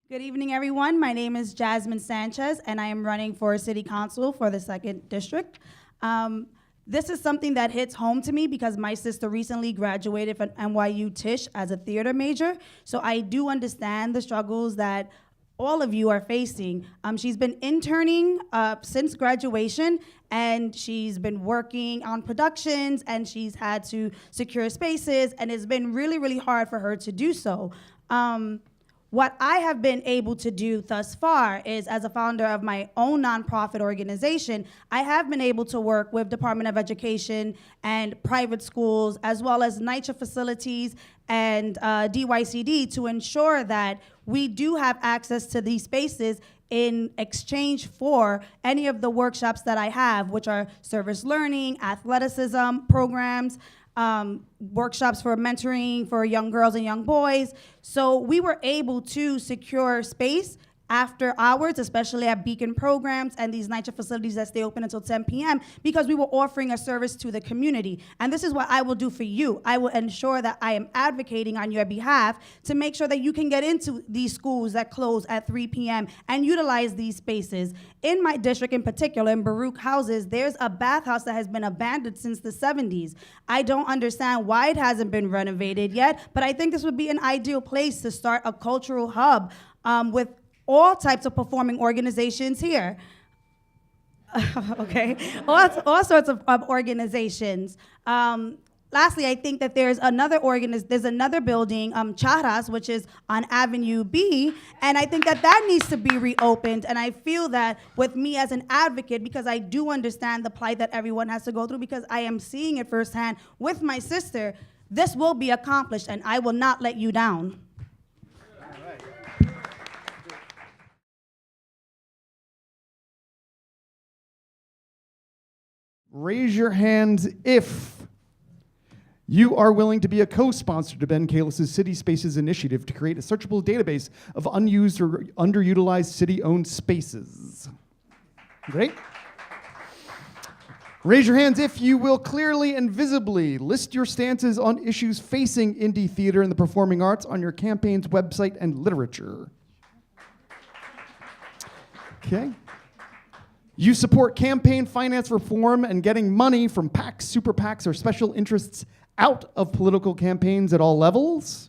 Good evening, everyone. My name is Jasmin Sanchez, and I am running for City Council for the 2nd District. This is something that hits home to me because my sister recently graduated from NYU Tisch as a theater major, so I do understand the struggles that all of you are facing. She's been interning since graduation, and she's been working on productions, and she's had to secure spaces, and it's been really, really hard for her to do so. What I have been able to do thus far is, as a founder of my own nonprofit organization, I have been able to work with Department of Education and private schools, as well as NYCHA facilities and DYCD, to ensure that we do have access to these spaces in exchange for any of the workshops that I have, which are service learning, athleticism programs, workshops for mentoring for young girls and young boys. So we were able to secure space after hours, especially at Beacon programs and these NYCHA facilities that stay open until 10 p.m. because we were offering a service to the community. And this is what I will do for you. I will ensure that I am advocating on your behalf to make sure that you can get into these schools that close at 3 p.m. and utilize these spaces. In my district in particular, in Baruch Houses, there's a bathhouse that has been abandoned since the 70s. I don't understand why it hasn't been renovated yet, but I think this would be an ideal place to start a cultural hub with all types of performing organizations here. Okay, all sorts of organizations. Lastly, I think that there's another building, Charas, which is on Avenue B, and I think that needs to be reopened. And I feel that with me as an advocate, because I do understand the plight that everyone has to go through, because I am seeing it firsthand with my sister, this will be accomplished, and I will not let you down. Raise your hands if you are willing to be a co-sponsor to Ben Kalis's City Spaces initiative to create a searchable database of unused or underutilized city-owned spaces. Great. Raise your hands if you will clearly and visibly list your stances on issues facing indie theater and the performing arts on your campaign's website and literature. Okay. You support campaign finance reform and getting money from PACs, super PACs, or special interests out of political campaigns at all levels.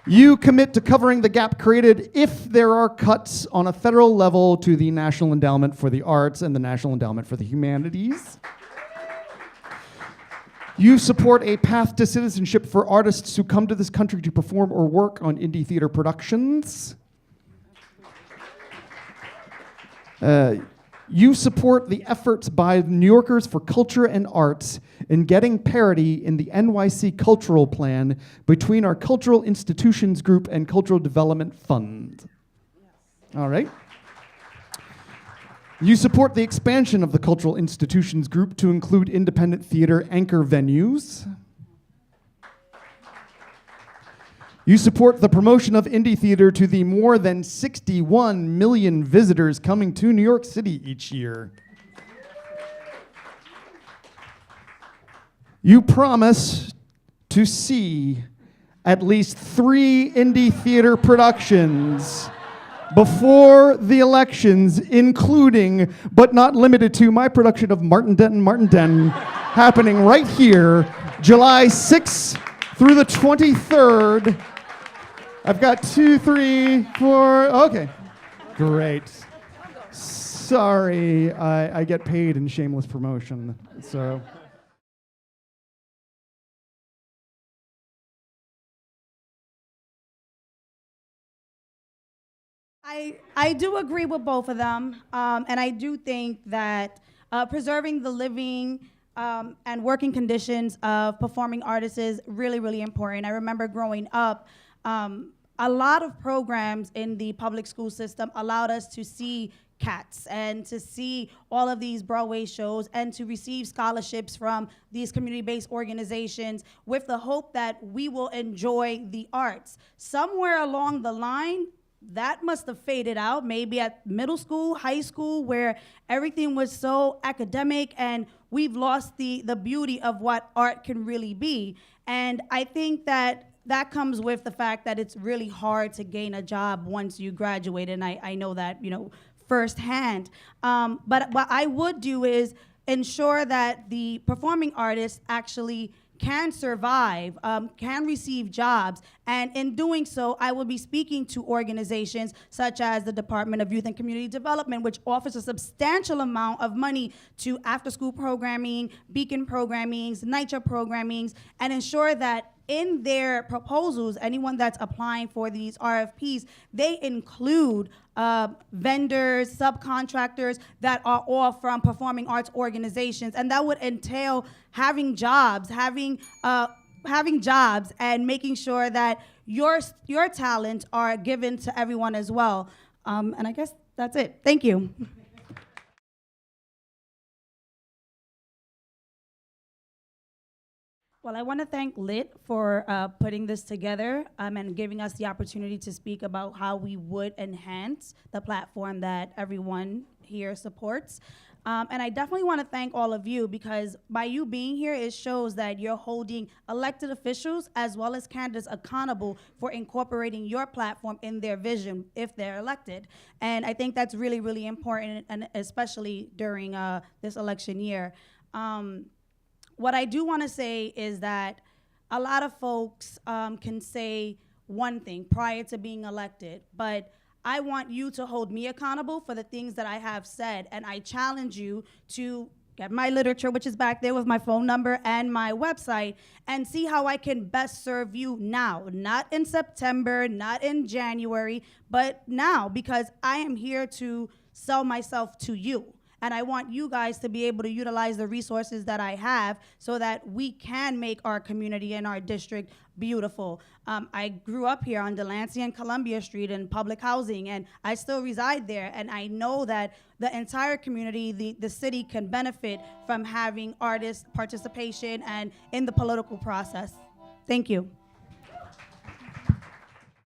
You commit to covering the gap created if there are cuts on a federal level to the National Endowment for the Arts and the National Endowment for the Humanities. You support a path to citizenship for artists who come to this country to perform or work on indie theater productions. You support the efforts by New Yorkers for Culture and Arts in getting parity in the NYC Cultural Plan between our Cultural Institutions Group and Cultural Development Fund. All right. You support the expansion of the Cultural Institutions Group to include independent theater anchor venues. You support the promotion of indie theater to the more than 61 million visitors coming to New York City each year. You promise to see at least 3 indie theater productions before the elections, including, but not limited to, my production of Martin Denton, happening right here, July 6th through the 23rd. I've got 2, 3, 4, okay. Great. Sorry, I get paid in shameless promotion, so. I do agree with both of them, and I do think that preserving the living and working conditions of performing artists is really, really important. I remember growing up, a lot of programs in the public school system allowed us to see Cats and to see all of these Broadway shows and to receive scholarships from these community-based organizations with the hope that we will enjoy the arts. Somewhere along the line, that must have faded out, maybe at middle school, high school, where everything was so academic and we've lost the beauty of what art can really be. And I think that that comes with the fact that it's really hard to gain a job once you graduate, and I know that, firsthand. But what I would do is ensure that the performing artists actually can survive, can receive jobs, and in doing so, I will be speaking to organizations such as the Department of Youth and Community Development, which offers a substantial amount of money to after-school programming, beacon programmings, NYCHA programmings, and ensure that in their proposals, anyone that's applying for these RFPs, they include vendors, subcontractors that are all from performing arts organizations, and that would entail having jobs, having jobs, and making sure that your talents are given to everyone as well. And I guess that's it. Thank you. Well, I want to thank Lit for putting this together and giving us the opportunity to speak about how we would enhance the platform that everyone here supports. And I definitely want to thank all of you, because by you being here, it shows that you're holding elected officials as well as candidates accountable for incorporating your platform in their vision if they're elected. And I think that's really, really important, and especially during this election year. What I do want to say is that a lot of folks can say one thing prior to being elected, but I want you to hold me accountable for the things that I have said, and I challenge you to get my literature, which is back there with my phone number and my website, and see how I can best serve you now, not in September, not in January, but now, because I am here to sell myself to you. And I want you guys to be able to utilize the resources that I have so that we can make our community and our district beautiful. I grew up here on Delancey and Columbia Street in public housing, and I still reside there. And I know that the entire community, the city, can benefit from having artist participation and in the political process. Thank you.